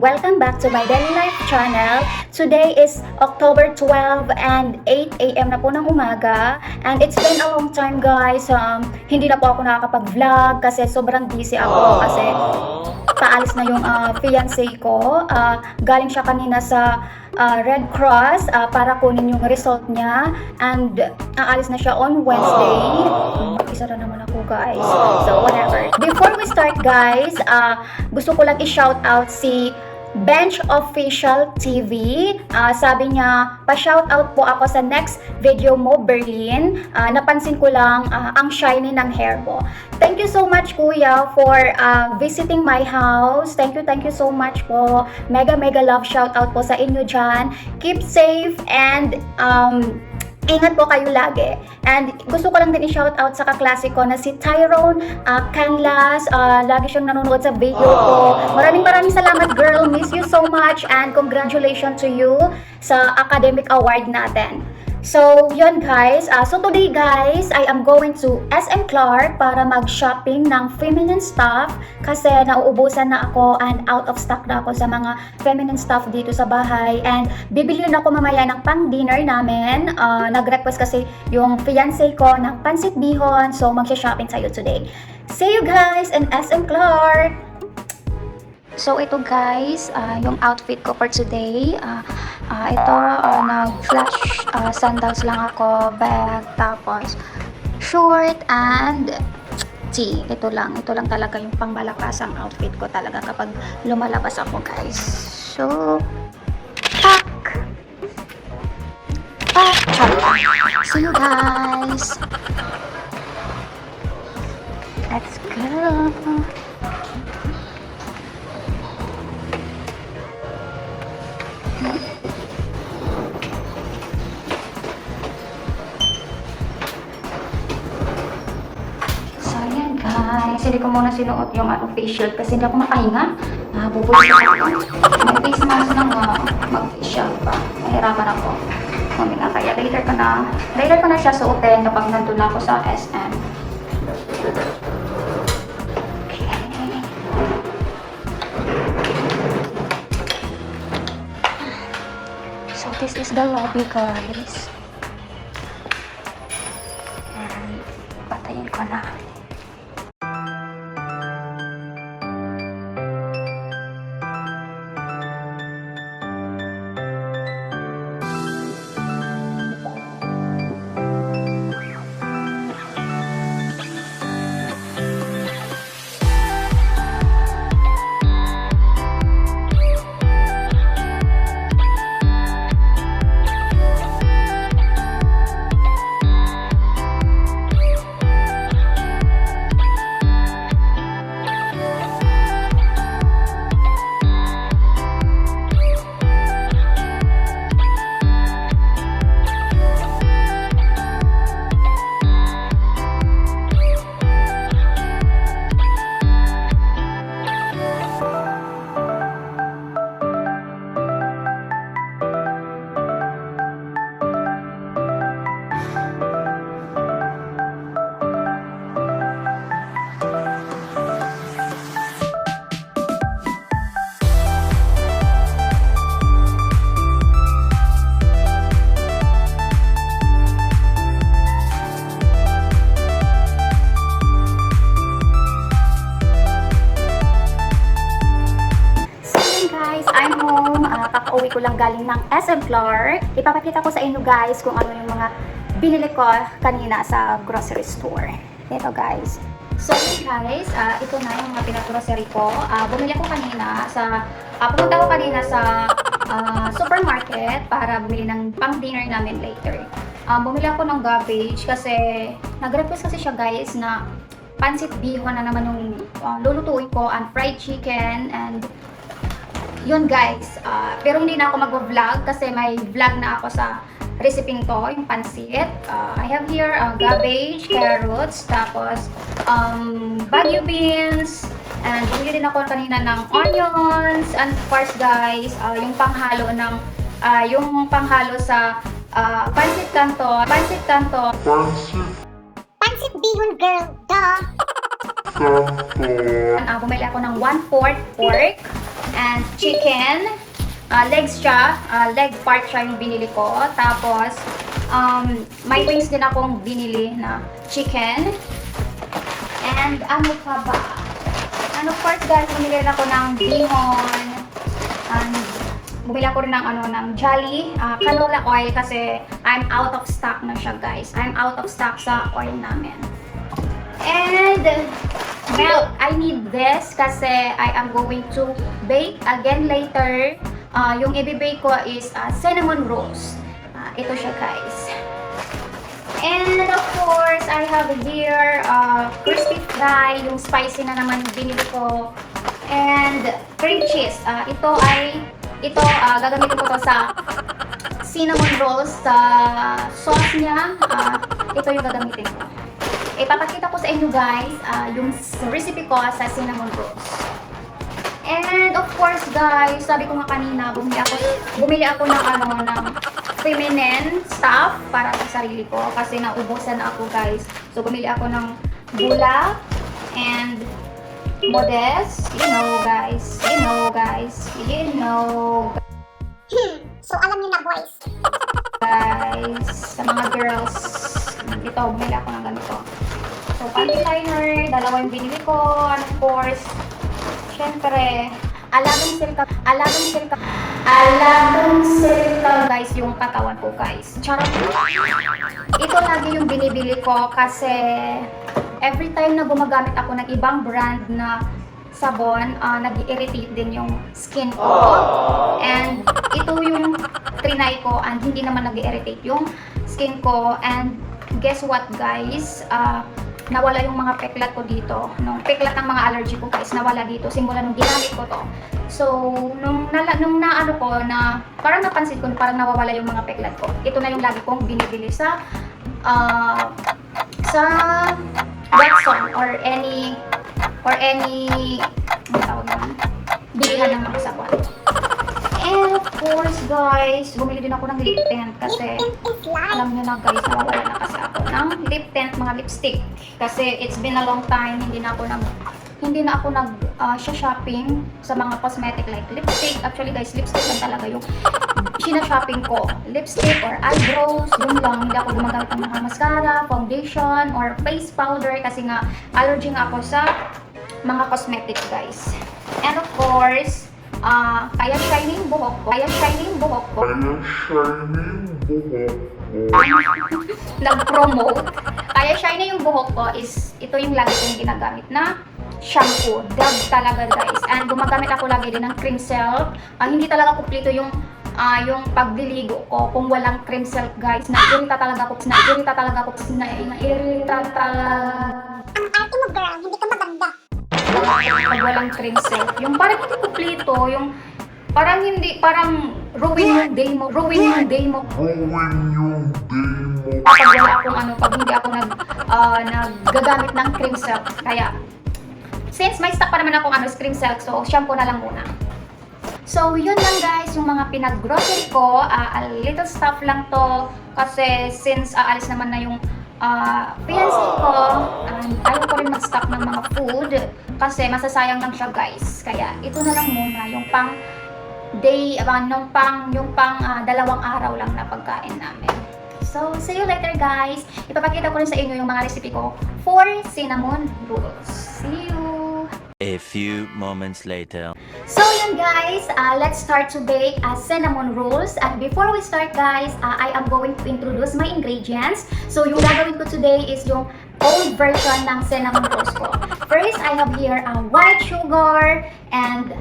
welcome back to my daily life channel. Today is October 12 and 8 a.m. na po ng umaga. And it's been a long time guys. Hindi na po ako nakakapag-vlog kasi sobrang busy ako kasi paalis na yung fiancé ko. Galing siya kanina sa Red Cross para kunin yung result niya. And aalis na siya on Wednesday. Isa na naman ako guys. So whatever. Before we start guys, gusto ko lang i-shout out si Bench Official TV. Sabi niya, pa-shout out po ako sa next video mo, Berlin. Napansin ko lang ang shiny ng hair mo. Thank you so much kuya for visiting my house. Thank you so much po. Mega love shout out po sa inyo dyan. Keep safe and ingat po kayo lagi. And gusto ko lang din i-shout out sa kaklase ko na si Tyrone Canlas. Lagi siyang nanonood sa video ko. Maraming salamat girl. Miss you so much and congratulations to you sa academic award natin. So, yun guys. So today guys, I am going to SM Clark para mag-shopping ng feminine stuff kasi nauubusan na ako and out of stock na ako sa mga feminine stuff dito sa bahay. And bibili na ako mamaya ng pang-dinner namin. Nag-request kasi yung fiancé ko ng pansit bihon. So, mag-shopping tayo today. See you guys in SM Clark! So ito guys, yung outfit ko for today. Ito, nag-flash sandals lang ako, bag, tapos short and tee. Ito lang talaga yung pangmalakasang outfit ko talaga kapag lumalabas ako guys. So, pack! See you guys! Let's go! Guys, hindi ko muna sinuot yung face shield kasi hindi ako makahinga. Bubulis ako. May face mask na mag-facial pa. Nahirapan ako. Huminga kaya later ko na siya suotin kapag nandun ako sa SM. Okay. So this is the lobby guys. And patayin ko na. I'm home. Kakauwi ko lang galing ng SM Clark. Ipapakita ko sa inyo guys kung ano yung mga binili ko kanina sa grocery store. Ito guys. So guys, ito na yung mga pinag-grocery ko. Bumili ako kanina sa pumunta ako kanina sa supermarket para bumili ng pang-dinner namin later. Bumili ako ng garbage kasi nag-request kasi siya guys na pansit bihon na naman yung lulutuin ko and fried chicken and yun guys, pero hindi na ako mag-vlog kasi may vlog na ako sa recipe to, yung pansit. I have here cabbage, carrots, tapos bagu beans, and bumili din ako kanina ng onions, and of course guys, yung panghalo sa pansit canton. Pansit bihon girl, duh! Bumili ako ng 1/4 pork. and chicken. Legs siya, leg part siya yung binili ko. Tapos, may wings din akong binili na chicken. And ano pa ba? And of course guys, bumili rin ako ng bihon. And bumili ako rin ng Jolly canola oil kasi I'm out of stock na siya guys. I'm out of stock sa oil namin. And milk, I need this kasi I am going to bake again later. Yung i-bake ko is cinnamon rolls. Ito siya guys. And of course, I have here crispy fry, yung spicy na naman binili ko. And cream cheese. Gagamitin ko to sa cinnamon rolls. Sa sauce niya, ito yung gagamitin ko. Ipapakita ko sa inyo guys yung recipe ko sa cinnamon rolls. And of course guys, sabi ko nga kanina, bumili ako ng feminine stuff para sa sarili ko kasi naubusan na ako guys. So bumili ako ng bula and modest, you know guys. So alam niyo na boys. Guys, sa mga girls, ito, bumili ako ng ganito. So panty liner, dalawa yung binili ko, and of course, syempre, alagang silka guys yung katawan ko guys. Charot. Ito lagi yung binibili ko kasi every time na gumagamit ako ng ibang brand na sabon, nag-irritate din yung skin ko. And ito yung trinay ko and hindi naman nag-irritate yung skin ko. And guess what guys? Nawala yung mga peklat ko dito. Nung peklat ng mga allergy ko guys, nawala dito. Simula nung ginamit ko to. So, nung parang napansin ko, parang nawawala yung mga peklat ko. Ito na yung lagi kong binibili sa Watson or any ano tawag naman? Bilihan ng mga sabon. And of course guys, bumili din ako ng lip tint kasi alam nyo na guys, nawawala na kasi ako ng lip tint, mga lipstick. Kasi it's been a long time, hindi na ako nag-shopping sa mga cosmetic like lipstick. Actually guys, lipstick lang talaga yung sina-shopping ko. Lipstick or eyebrows, yun lang. Hindi ako gumagamit ng mga mascara, foundation, or face powder kasi nga allergy nga ako sa mga cosmetic guys. And of course, kaya shining buhok ko. Nag-promote. Kaya shiny yung buhok ko is ito yung lagi kong ginagamit na shampoo. Dove talaga guys. And gumagamit ako lagi din ng cream silk. Hindi talaga kumpleto yung pagdiligo ko kung walang cream silk guys. Nairita talaga ako. Ang arte mo girl, hindi ka maganda. Pag walang cream silk. Yung parang hindi kumpleto, yung parang ruin yung day mo. Pag wala akong pag hindi ako naggagamit ng cream silk. Kaya, since may stock pa naman akong cream silk, so shampoo na lang muna. So, yun lang guys, yung mga pinag-grocery ko. A little stuff lang to. Kasi since aalis naman na yung fiancé ko, ayaw ko rin mag-stock ng mga food. Kasi masasayang lang siya guys. Kaya, ito na lang muna, yung pang day, yung pang 2 araw lang na pagkain namin. So, see you later guys. Ipapakita ko rin sa inyo yung mga recipe ko for cinnamon rolls. See you! A few moments later. So yun guys, let's start to bake cinnamon rolls. And before we start guys, I am going to introduce my ingredients. So yung gagawin ko today is yung old version ng cinnamon rolls ko. First, I have here white sugar and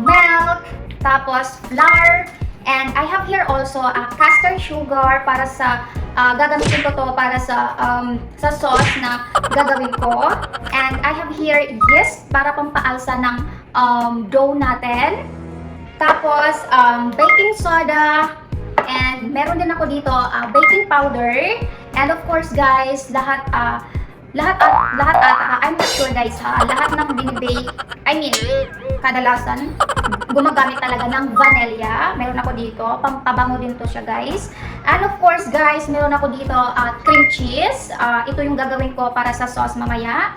milk, tapos flour, and I have here also castor sugar para sa gagamitin ko to para sa sauce na gagawin ko. And I have here yeast para pampaalsa ng dough natin. Tapos baking soda, and meron din ako dito baking powder. And of course guys, lahat I'm not sure guys lahat ng binibake, kadalasan gumagamit talaga ng vanilla. Meron ako dito, pampabango din to siya guys. And of course guys, meron ako dito cream cheese. Ito yung gagawin ko para sa sauce mamaya.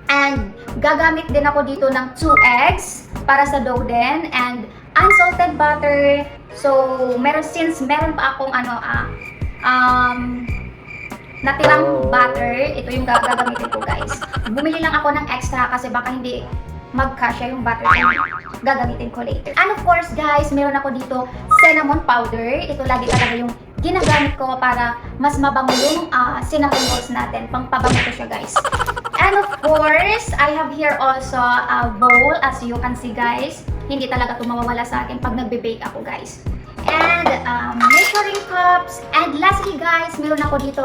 And gagamit din ako dito ng 2 eggs para sa dough din, and unsalted butter. So, meron pa akong natirang butter, ito yung gagamitin ko guys. Bumili lang ako ng extra kasi baka hindi magkasya yung butter na gagamitin ko later. And of course guys, meron ako dito cinnamon powder. Ito lagi talaga yung ginagamit ko para mas mabango yung cinnamon rolls natin. Pangpabango ko siya guys. And of course, I have here also a bowl, as you can see guys. Hindi talaga ito mawawala sa akin pag nagbe-bake ako guys. And measuring cups. And lastly guys, meron ako dito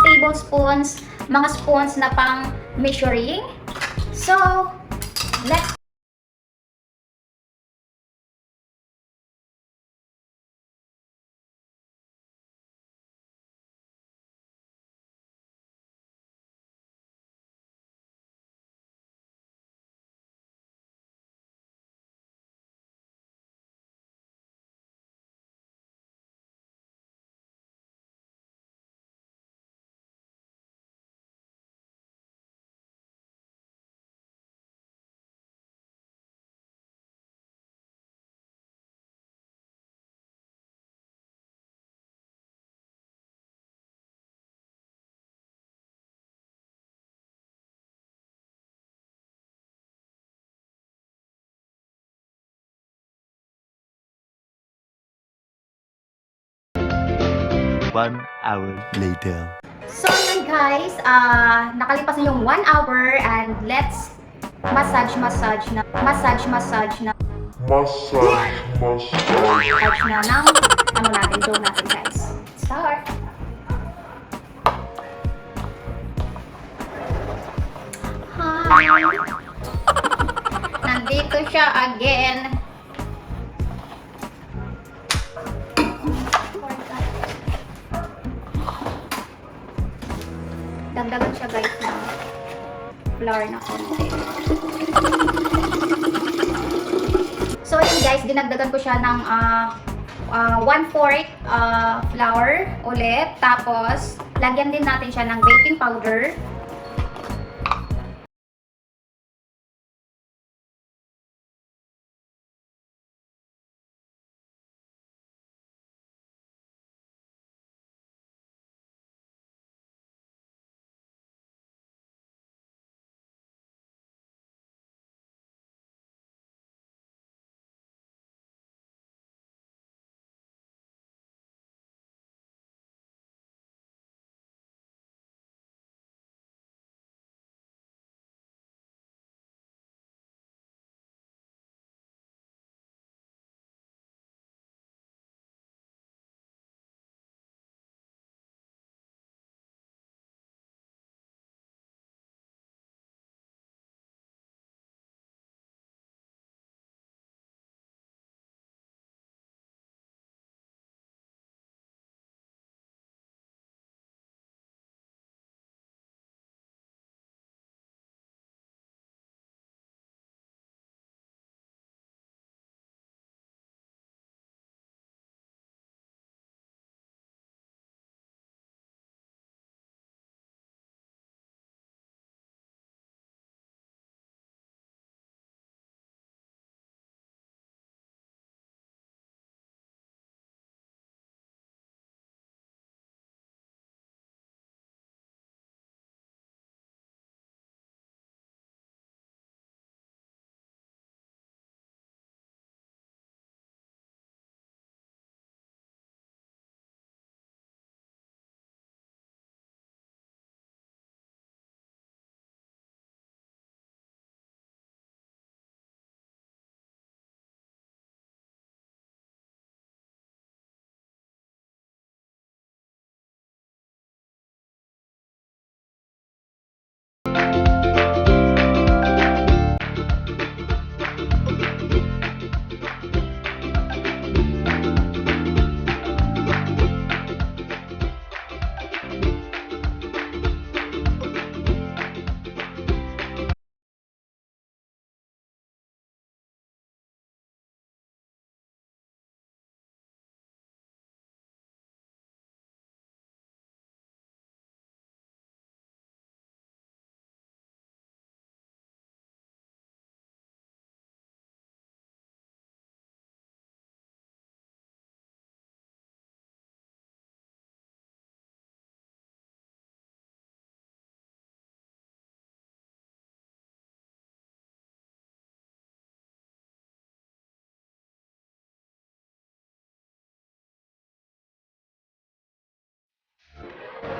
tablespoons, mga spoons na pang measuring. So, let's One hour later. So yun guys, nakalipas na yung 1 hour and let's massage na ng dough natin guys. Start. Hi. Nandito siya again. Dagdagan siya guys ng flour na konti. So yun guys, dinagdagan ko siya ng 1/4 flour ulit. Tapos, lagyan din natin siya ng baking powder.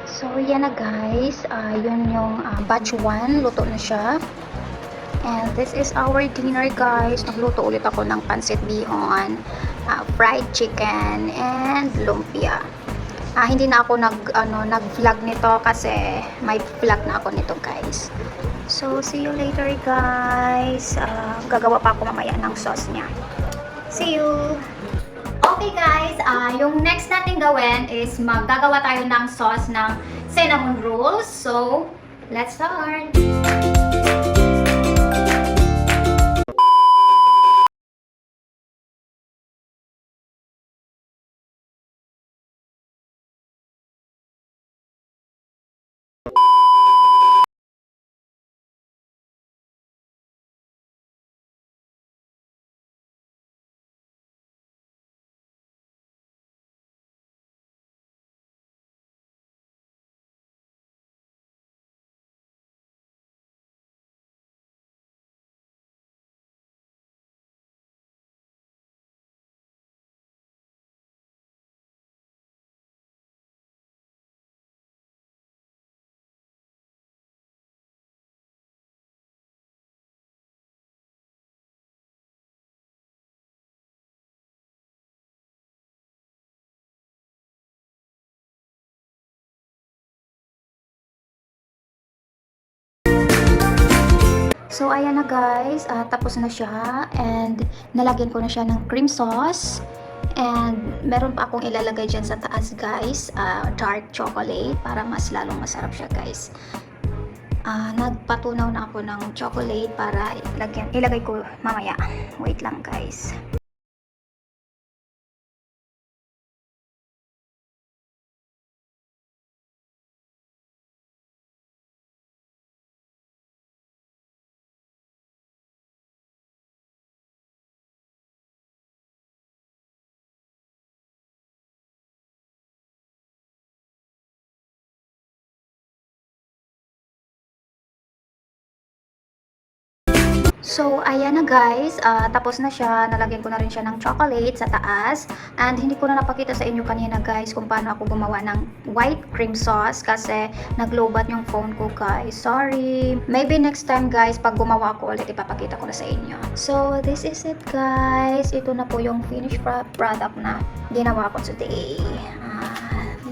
So, yan na guys. Yun yung batch 1. Luto na siya. And this is our dinner guys. Nagluto ulit ako ng pancit bihon, fried chicken, and lumpia. Hindi na ako nag-vlog nito kasi may vlog na ako nito guys. So, see you later guys. Gagawa pa ako mamaya ng sauce niya. See you! Okay guys, yung next natin gawin is maggagawa tayo ng sauce ng cinnamon rolls. So, let's start! So, ayan na guys, tapos na siya and nalagyan ko na siya ng cream sauce and meron pa akong ilalagay dyan sa taas guys, dark chocolate para mas lalong masarap siya guys. Nagpatunaw na ako ng chocolate para ilagay ko mamaya. Wait lang guys. So, ayan na guys, tapos na siya, nalagyan ko na rin siya ng chocolate sa taas and hindi ko na napakita sa inyo kanina guys kung paano ako gumawa ng white cream sauce kasi nag-lowbat yung phone ko guys, sorry. Maybe next time guys, pag gumawa ko ulit, ipapakita ko na sa inyo. So, this is it guys, ito na po yung finished product na ginawa ko today.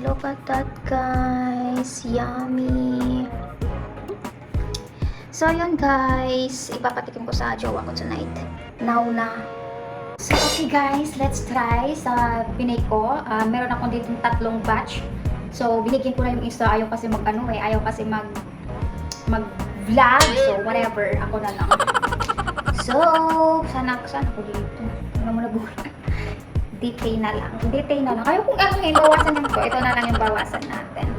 Look at that guys, yummy. So, yun guys. Ipapatikim ko sa jowa ko tonight. Now na. So, okay guys. Let's try sa pinay ko. Meron akong dito 3 batch. So, binigyan ko na yung isa. Ayaw kasi ayaw kasi mag-vlog. So, whatever. Ako na lang. So, sana ko dito. Ano mo na buhay? Detail na lang. Ayaw kung ano ngayon. Bawasan lang ko. Ito na lang yung bawasan natin.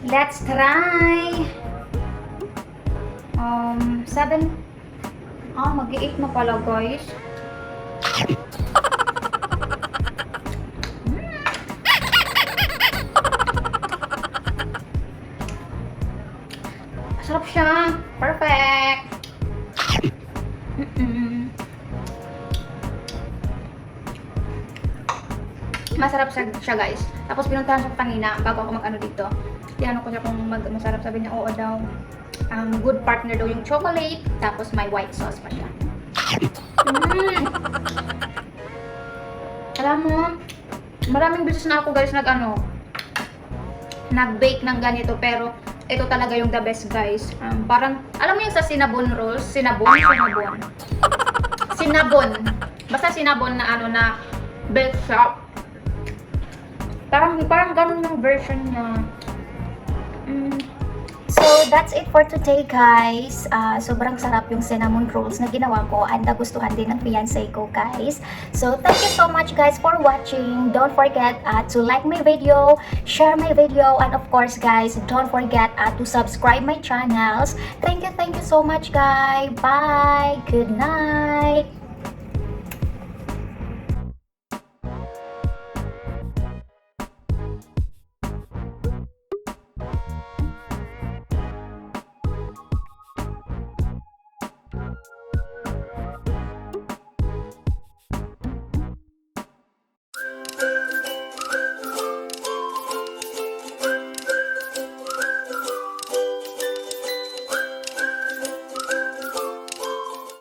Let's try. 7. Mag-8 na pala guys. Sarap siya. Perfect. Masarap siya guys. Tapos pinuntahan siya kanina bago ako mag-ano dito. Tinanong ko siya kung masarap. Sabi niya, oo daw. Good partner daw yung chocolate. Tapos may white sauce pa siya. Alam mo, maraming beses na ako guys nag-bake ng ganito. Pero ito talaga yung the best guys. Parang, alam mo yung sa cinnamon rolls? Cinnabon. Basta cinnamon na na bake shop. Parang ganun yung version niya. So, that's it for today guys. Sobrang sarap yung cinnamon rolls na ginawa ko and nagustuhan din ng fiancé ko guys. So, thank you so much guys for watching. Don't forget to like my video, share my video, and of course guys, don't forget to subscribe my channels. Thank you so much guys. Bye. Good night.